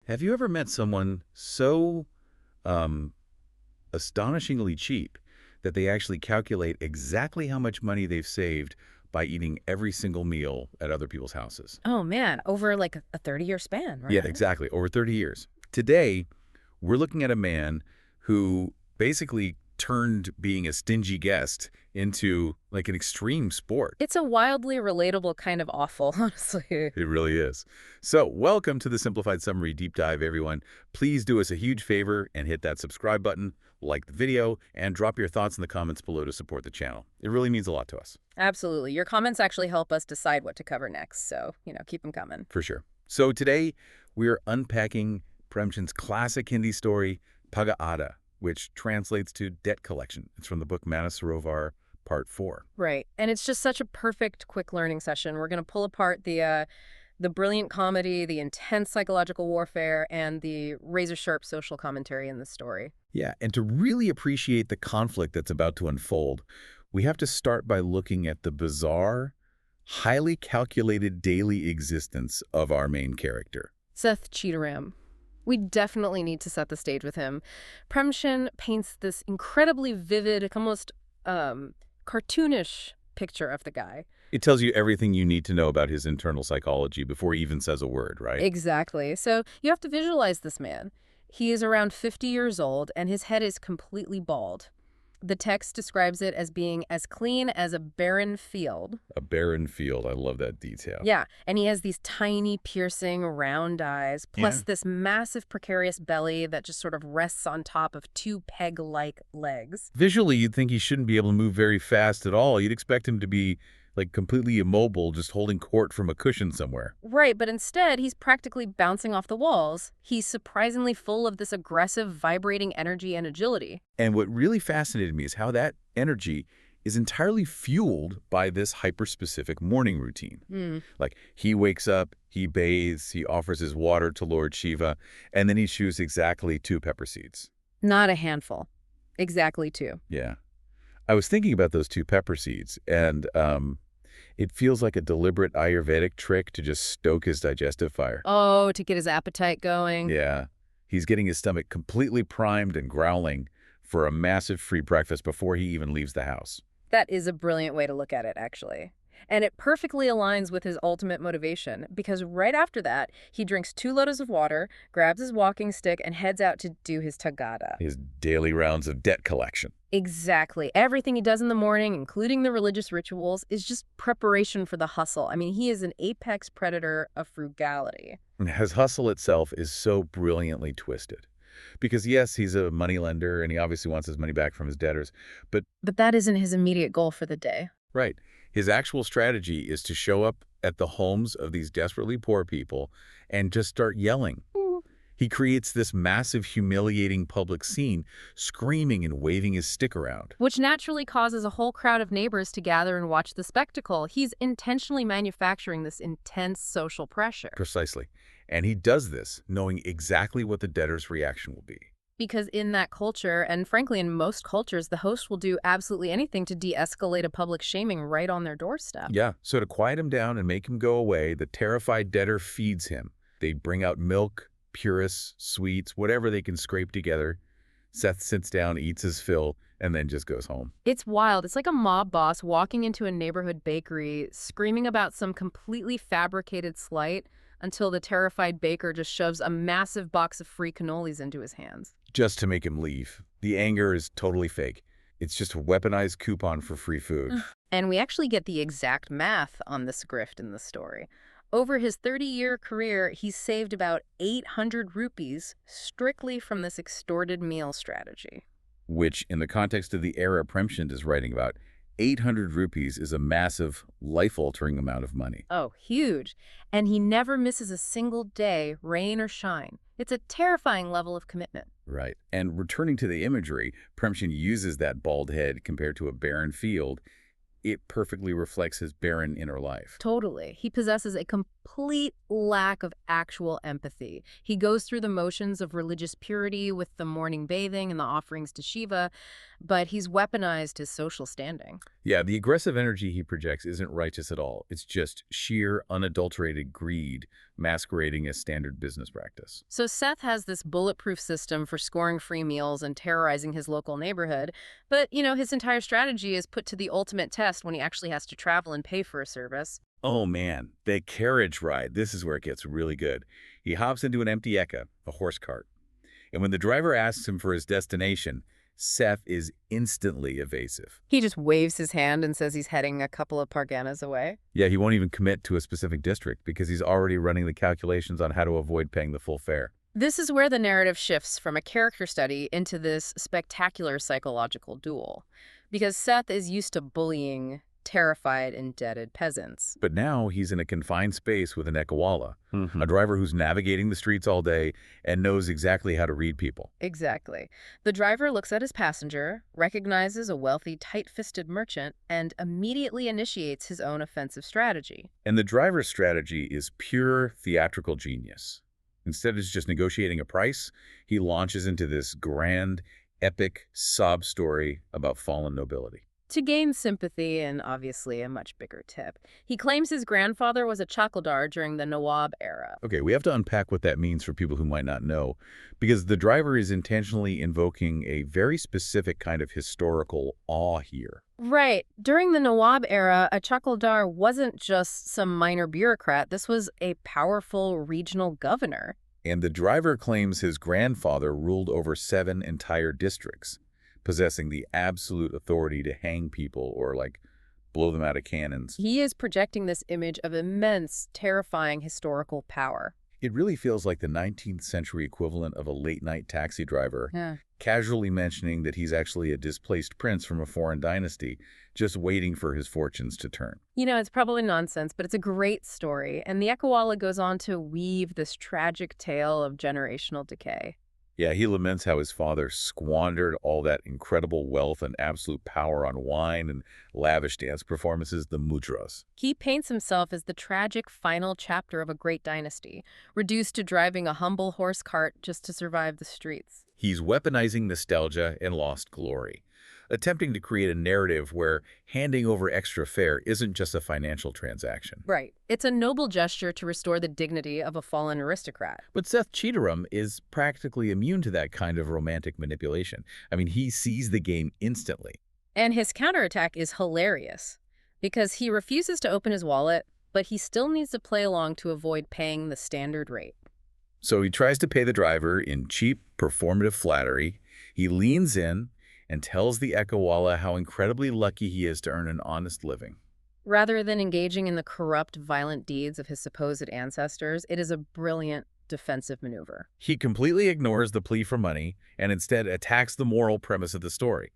Have you ever met someone so um, astonishingly cheap that they actually calculate exactly how much money they've saved by eating every single meal at other people's houses? Oh man, over like a 30-year span, Yeah, right? exactly. Over 30 years. Today, we're looking at a man who basically turned being a stingy guest into like an extreme sport. It's a wildly relatable kind of awful, honestly. It really is. So welcome to the Simplified Summary Deep Dive, everyone. Please do us a huge favor and hit that subscribe button, like the video, and drop your thoughts in the comments below to support the channel. It really means a lot to us. Absolutely. Your comments actually help us decide what to cover next, so, keep them coming. For sure. So today, we're unpacking Premchand's classic Hindi story, Tagada, which translates to debt collection. It's from the book Mansarovar, Part 4. Right. And it's just such a perfect quick learning session. We're going to pull apart the brilliant comedy, the intense psychological warfare, and the razor-sharp social commentary in this story. Yeah, and to really appreciate the conflict that's about to unfold, we have to start by looking at the bizarre, highly calculated daily existence of our main character. Seth Chaitram. We definitely need to set the stage with him. Premchand paints this incredibly vivid, almost cartoonish picture of the guy. It tells you everything you need to know about his internal psychology before he even says a word, right? Exactly. So you have to visualize this man. He is around 50 years old, and his head is completely bald. The text describes it as being as clean as a barren field. A barren field. I love that detail. Yeah, and he has these tiny, piercing, round eyes, plus this massive, precarious belly that just sort of rests on top of two peg-like legs. Visually, you'd think he shouldn't be able to move very fast at all. You'd expect him to be like completely immobile, just holding court from a cushion somewhere. Right, but instead, he's practically bouncing off the walls. He's surprisingly full of this aggressive, vibrating energy and agility. And what really fascinated me is how that energy is entirely fueled by this hyper-specific morning routine. Like, he wakes up, he bathes, he offers his water to Lord Shiva, and then he chews exactly 2 pepper seeds. Not a handful. Exactly 2. Yeah. I was thinking about those 2 pepper seeds, and it feels like a deliberate Ayurvedic trick to just stoke his digestive fire. Oh, to get his appetite going. Yeah. He's getting his stomach completely primed and growling for a massive free breakfast before he even leaves the house. That is a brilliant way to look at it, actually. And it perfectly aligns with his ultimate motivation, because right after that, he drinks 2 lotus of water, grabs his walking stick, and heads out to do his Tagada. His daily rounds of debt collection. Exactly. Everything he does in the morning, including the religious rituals, is just preparation for the hustle. I mean, he is an apex predator of frugality. And his hustle itself is so brilliantly twisted. Because yes, he's a moneylender, and he obviously wants his money back from his debtors, but that isn't his immediate goal for the day. right. His actual strategy is to show up at the homes of these desperately poor people and just start yelling. He creates this massive, humiliating public scene, screaming and waving his stick around. Which naturally causes a whole crowd of neighbors to gather and watch the spectacle. He's intentionally manufacturing this intense social pressure. Precisely. And he does this knowing exactly what the debtor's reaction will be. Because in that culture, and frankly in most cultures, the host will do absolutely anything to de-escalate a public shaming right on their doorstep. Yeah, so to quiet him down and make him go away, the terrified debtor feeds him. They bring out milk, puris, sweets, whatever they can scrape together. Seth sits down, eats his fill, and then just goes home. It's wild. It's like a mob boss walking into a neighborhood bakery, screaming about some completely fabricated slight until the terrified baker just shoves a massive box of free cannolis into his hands. Just to make him leave. The anger is totally fake. It's just a weaponized coupon for free food. And we actually get the exact math on this grift in the story. Over his 30-year career, he's saved about 800 rupees strictly from this extorted meal strategy. Which, in the context of the era Premchand is writing about, 800 rupees is a massive, life-altering amount of money. Oh, huge. And he never misses a single day, rain or shine. It's a terrifying level of commitment. Right. And returning to the imagery, Premchand uses that bald head compared to a barren field. It perfectly reflects his barren inner life. Totally. He possesses a complete lack of actual empathy. He goes through the motions of religious purity with the morning bathing and the offerings to Shiva, but he's weaponized his social standing. Yeah, the aggressive energy he projects isn't righteous at all. It's just sheer, unadulterated greed masquerading as standard business practice. So Seth has this bulletproof system for scoring free meals and terrorizing his local neighborhood, but, his entire strategy is put to the ultimate test when he actually has to travel and pay for a service. Oh man, the carriage ride. This is where it gets really good. He hops into an empty eka, a horse cart. And when the driver asks him for his destination, Seth is instantly evasive. He just waves his hand and says he's heading a couple of parganas away. Yeah, he won't even commit to a specific district because he's already running the calculations on how to avoid paying the full fare. This is where the narrative shifts from a character study into this spectacular psychological duel. Because Seth is used to bullying terrified, indebted peasants. But now he's in a confined space with an ekawala, a driver who's navigating the streets all day and knows exactly how to read people. Exactly. The driver looks at his passenger, recognizes a wealthy, tight-fisted merchant, and immediately initiates his own offensive strategy. And the driver's strategy is pure theatrical genius. Instead of just negotiating a price, he launches into this grand, epic sob story about fallen nobility. To gain sympathy and obviously a much bigger tip, he claims his grandfather was a chakaldar during the Nawab era. Okay, we have to unpack what that means for people who might not know, because the driver is intentionally invoking a very specific kind of historical awe here. Right. During the Nawab era, a chakaldar wasn't just some minor bureaucrat. This was a powerful regional governor. And the driver claims his grandfather ruled over 7 entire districts, possessing the absolute authority to hang people or, blow them out of cannons. He is projecting this image of immense, terrifying historical power. It really feels like the 19th century equivalent of a late-night taxi driver, casually mentioning that he's actually a displaced prince from a foreign dynasty, just waiting for his fortunes to turn. It's probably nonsense, but it's a great story, and the Ekawala goes on to weave this tragic tale of generational decay. Yeah, he laments how his father squandered all that incredible wealth and absolute power on wine and lavish dance performances, the mudras. He paints himself as the tragic final chapter of a great dynasty, reduced to driving a humble horse cart just to survive the streets. He's weaponizing nostalgia and lost glory, attempting to create a narrative where handing over extra fare isn't just a financial transaction. Right. It's a noble gesture to restore the dignity of a fallen aristocrat. But Seth Chaitram is practically immune to that kind of romantic manipulation. I mean, he sees the game instantly. And his counterattack is hilarious, because he refuses to open his wallet, but he still needs to play along to avoid paying the standard rate. So he tries to pay the driver in cheap, performative flattery. He leans in and tells the Ekawala how incredibly lucky he is to earn an honest living. Rather than engaging in the corrupt, violent deeds of his supposed ancestors, it is a brilliant defensive maneuver. He completely ignores the plea for money and instead attacks the moral premise of the story.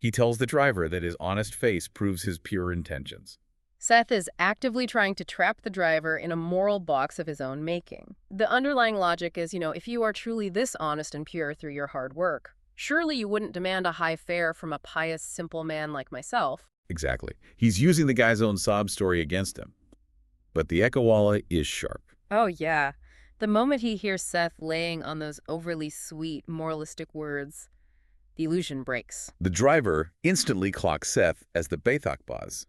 He tells the driver that his honest face proves his pure intentions. Seth is actively trying to trap the driver in a moral box of his own making. The underlying logic is, if you are truly this honest and pure through your hard work, surely you wouldn't demand a high fare from a pious, simple man like myself. Exactly. He's using the guy's own sob story against him. But the Ekawala is sharp. Oh, yeah. The moment he hears Seth laying on those overly sweet, moralistic words, the illusion breaks. The driver instantly clocks Seth as the Bethakbaz,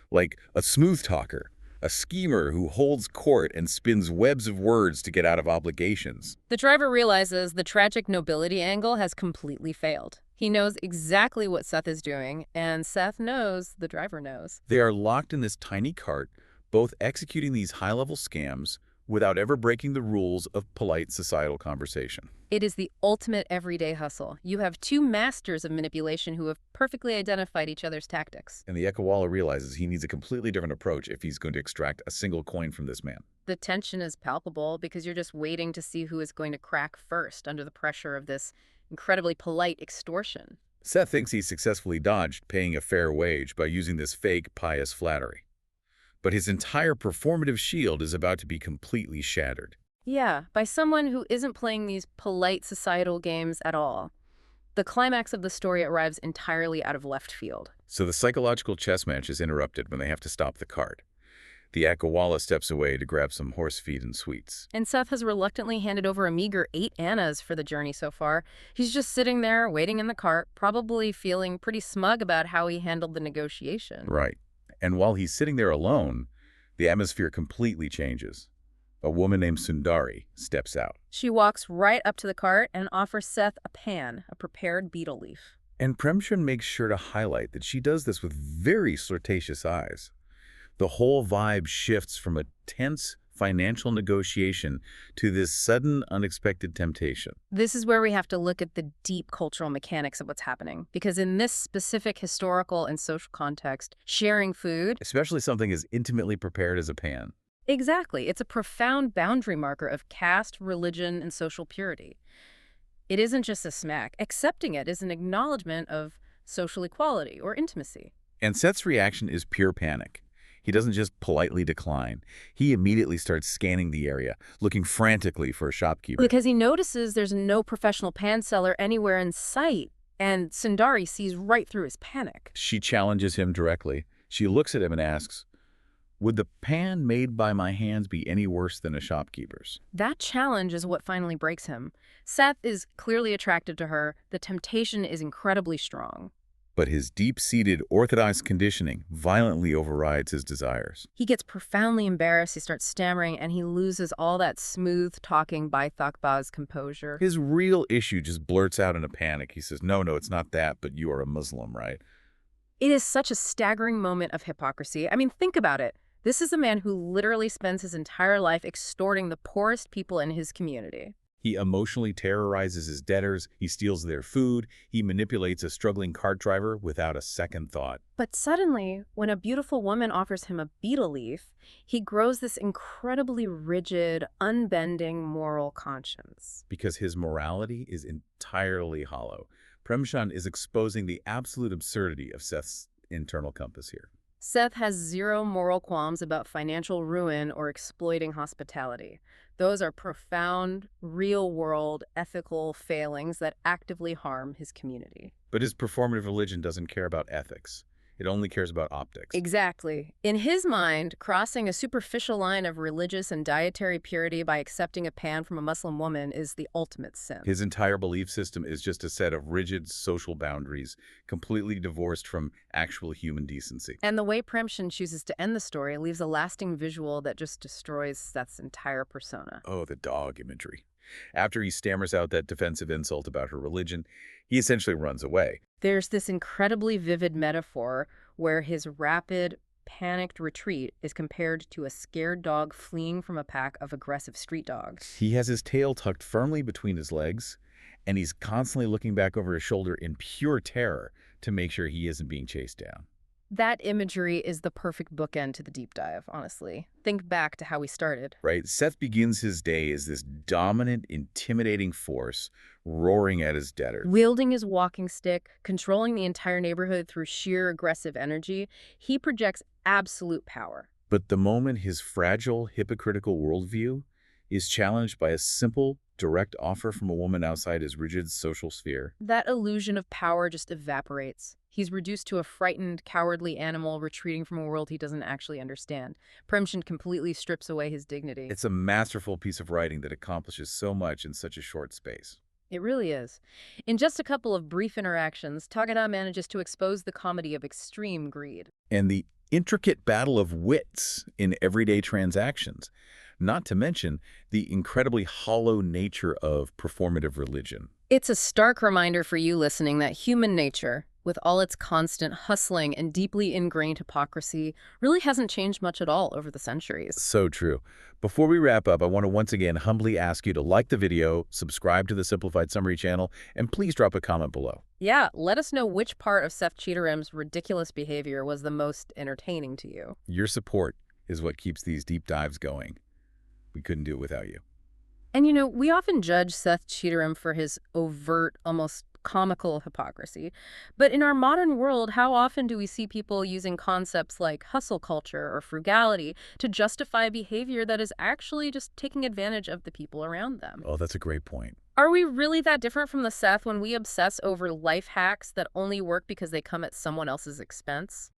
like a smooth talker, a schemer who holds court and spins webs of words to get out of obligations. The driver realizes the tragic nobility angle has completely failed. He knows exactly what Seth is doing, and Seth knows the driver knows. They are locked in this tiny cart, both executing these high-level scams without ever breaking the rules of polite societal conversation. It is the ultimate everyday hustle. You have two masters of manipulation who have perfectly identified each other's tactics. And the Ekawala realizes he needs a completely different approach if he's going to extract a single coin from this man. The tension is palpable because you're just waiting to see who is going to crack first under the pressure of this incredibly polite extortion. Seth thinks he's successfully dodged paying a fair wage by using this fake, pious flattery. But his entire performative shield is about to be completely shattered. Yeah, by someone who isn't playing these polite societal games at all. The climax of the story arrives entirely out of left field. So the psychological chess match is interrupted when they have to stop the cart. The Akawala steps away to grab some horse feed and sweets. And Seth has reluctantly handed over a meager 8 annas for the journey so far. He's just sitting there, waiting in the cart, probably feeling pretty smug about how he handled the negotiation. Right. And while he's sitting there alone, the atmosphere completely changes. A woman named Sundari steps out. She walks right up to the cart and offers Seth a pan, a prepared betel leaf. And Premchand makes sure to highlight that she does this with very flirtatious eyes. The whole vibe shifts from a tense financial negotiation to this sudden, unexpected temptation. This is where we have to look at the deep cultural mechanics of what's happening. Because in this specific historical and social context, sharing food, Especially something as intimately prepared as a pan. exactly, it's a profound boundary marker of caste, religion, and social purity. It isn't just a smack. Accepting it is an acknowledgement of social equality or intimacy. And Seth's reaction is pure panic. He doesn't just politely decline. He immediately starts scanning the area, looking frantically for a shopkeeper. Because he notices there's no professional pan seller anywhere in sight, and Sundari sees right through his panic. She challenges him directly. She looks at him and asks, "Would the pan made by my hands be any worse than a shopkeeper's?" That challenge is what finally breaks him. Seth is clearly attracted to her. The temptation is incredibly strong. But his deep-seated Orthodox conditioning violently overrides his desires. He gets profoundly embarrassed, he starts stammering, and he loses all that smooth-talking Baithakba's composure. His real issue just blurts out in a panic. He says, no, it's not that, but you are a Muslim, right? It is such a staggering moment of hypocrisy. I mean, think about it. This is a man who literally spends his entire life extorting the poorest people in his community. He emotionally terrorizes his debtors, he steals their food, he manipulates a struggling cart driver without a second thought. But suddenly, when a beautiful woman offers him a betel leaf, he grows this incredibly rigid, unbending moral conscience. Because his morality is entirely hollow. Premchand is exposing the absolute absurdity of Seth's internal compass here. Seth has zero moral qualms about financial ruin or exploiting hospitality. Those are profound, real-world, ethical failings that actively harm his community. But his performative religion doesn't care about ethics. It only cares about optics. Exactly. In his mind, crossing a superficial line of religious and dietary purity by accepting a pan from a Muslim woman is the ultimate sin. His entire belief system is just a set of rigid social boundaries, completely divorced from actual human decency. And the way Premchand chooses to end the story leaves a lasting visual that just destroys Seth's entire persona. Oh, the dog imagery. After he stammers out that defensive insult about her religion, he essentially runs away. There's this incredibly vivid metaphor where his rapid, panicked retreat is compared to a scared dog fleeing from a pack of aggressive street dogs. He has his tail tucked firmly between his legs, and he's constantly looking back over his shoulder in pure terror to make sure he isn't being chased down. That imagery is the perfect bookend to the deep dive, honestly. Think back to how we started. Right? Seth begins his day as this dominant, intimidating force roaring at his debtors. Wielding his walking stick, controlling the entire neighborhood through sheer aggressive energy, he projects absolute power. But the moment his fragile, hypocritical worldview is challenged by a simple, direct offer from a woman outside his rigid social sphere, that illusion of power just evaporates. He's reduced to a frightened, cowardly animal retreating from a world he doesn't actually understand. Premchand completely strips away his dignity. it's a masterful piece of writing that accomplishes so much in such a short space. It really is. In just a couple of brief interactions, Tagada manages to expose the comedy of extreme greed. And the intricate battle of wits in everyday transactions, not to mention the incredibly hollow nature of performative religion. It's a stark reminder for you listening that human nature, with all its constant hustling and deeply ingrained hypocrisy, really hasn't changed much at all over the centuries. So true. Before we wrap up, I want to once again humbly ask you to like the video, subscribe to the Simplified Summary channel, and please drop a comment below. Yeah, let us know which part of Seth Chaitram's ridiculous behavior was the most entertaining to you. Your support is what keeps these deep dives going. We couldn't do it without you. And you know, we often judge Seth Chaitram for his overt, almost comical hypocrisy. But in our modern world, how often do we see people using concepts like hustle culture or frugality to justify behavior that is actually just taking advantage of the people around them? Oh, that's a great point. Are we really that different from the Seth when we obsess over life hacks that only work because they come at someone else's expense?